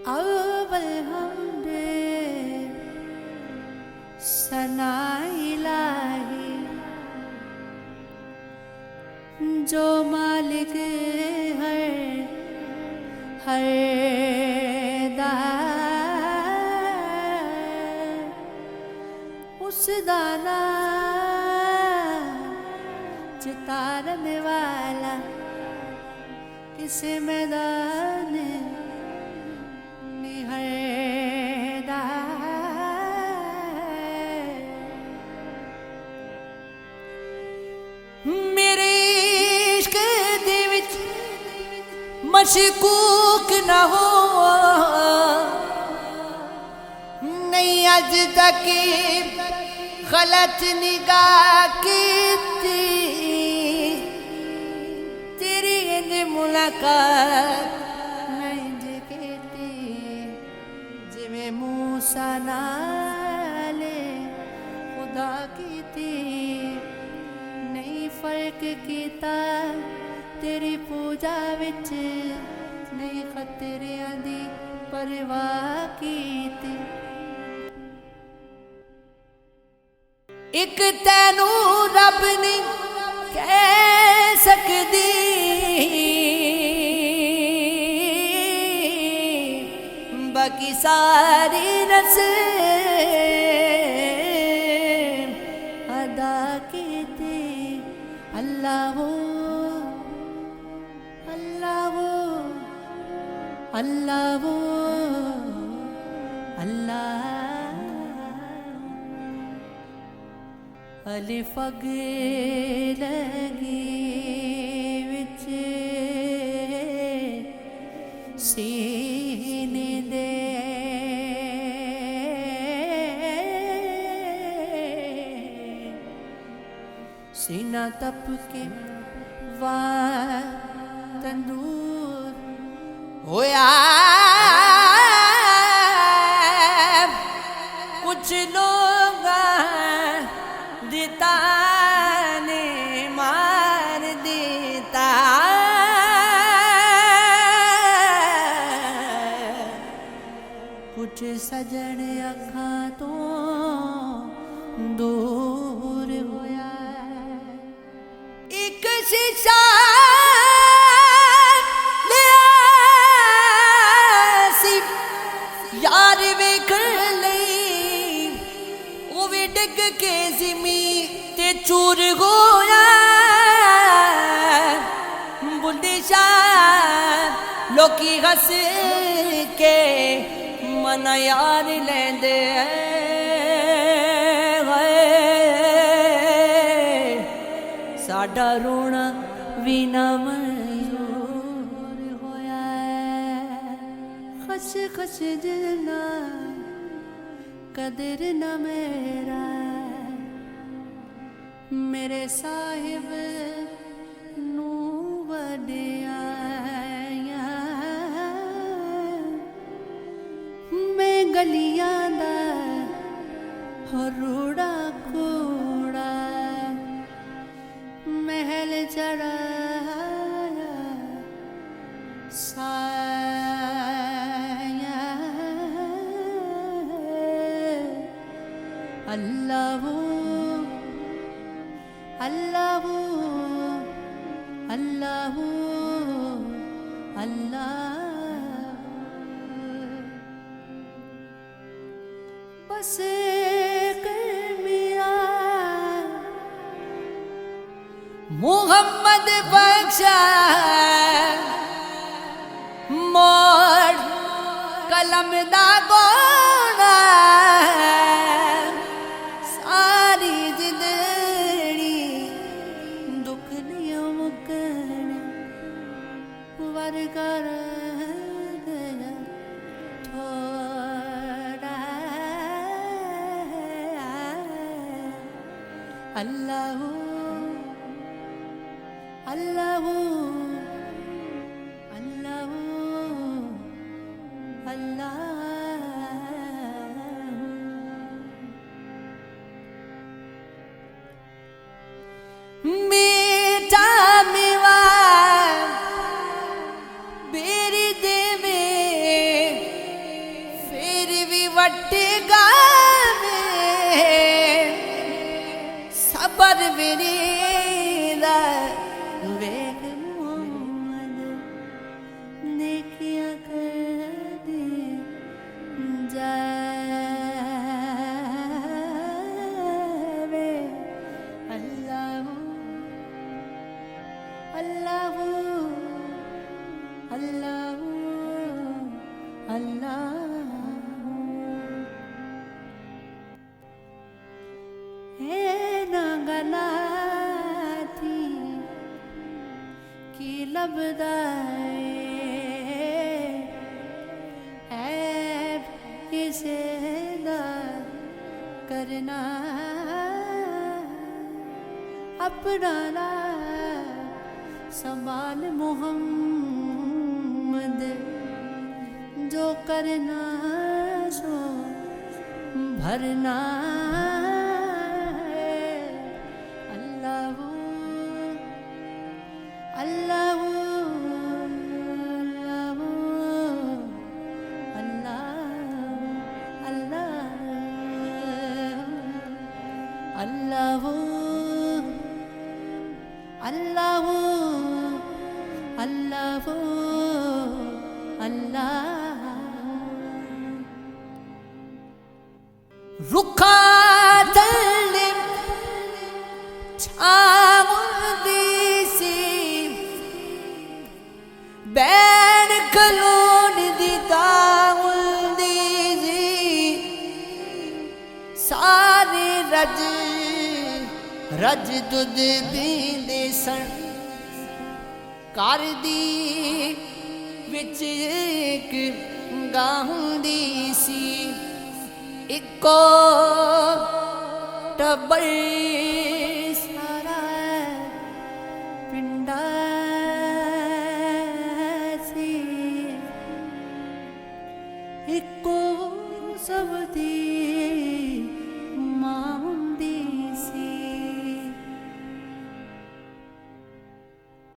अव्वल हमदे सना इलाही जो मालिक हर उस दाना चितारने वाला किसी मैदान निहरदा मेरे इश्क दे विच मशकूक न हो नहीं अज तक गलत निगाह की तेरी मुलाकात नहीं जगती जिवें मूसा नाले खुदा की थी नहीं फर्क कीता तेरी पूजा विच नहीं खतरियां दी परवाह कीती एक तैनू रब नहीं कह सकदी बाकी सारी रस्म अदा कीती अल्लाह अल्लाह अल्लाह अल्लाह अलिफ लगी विच सीने दे सीना तप के वार तंदूर होया कुछ लोग दिता ने मार देता कुछ सजन अखां तो दूर होया एक शीशा सी यार वेख लई वो भी डिग के जिमी ते चूर होया बुढ़ी शाह लोकी हंस के मन यार लेंदे साडा रोना भी ना मंजूर होया खस खस दिलना कदर न मेरा मेरे साहिब नू वडिया मैं गलियां दा रूड़ा कूड़ा महल चढ़ाया साया अल्लाह अल्लाह अल्लाह अल्लाह बस मुहम्मद बख्शा मोर कलम दा गोना सारी जिंदड़ी दुख नहीं मुकन वर कर गया थोड़ा अल्लाह अल्लाह अल्लाह अल्लाह मीठा मेवा बेरी दे में वटी गावे सबर विरीदा वेग मोहम्मद नेकिया कर दे जावे अल्लाह अल्लाह अल्लाह अल्लाह हे नागला थी की लबदाए ऐब किसे दा करना अपना संभाल मोहम्मद जो करना सो भरना अल्लाह अल्लाह अल्लाह अल्लाह अल्लाह अल्लाह अल्लाह रुखा तले छामुंदी सी बैन कलोन दी तामुंदी सी सारे रज रज दुध पींदे सन घर दी विच एक गाहुंदी सी इको टब्बर सारा पिंडा सी इको सब दी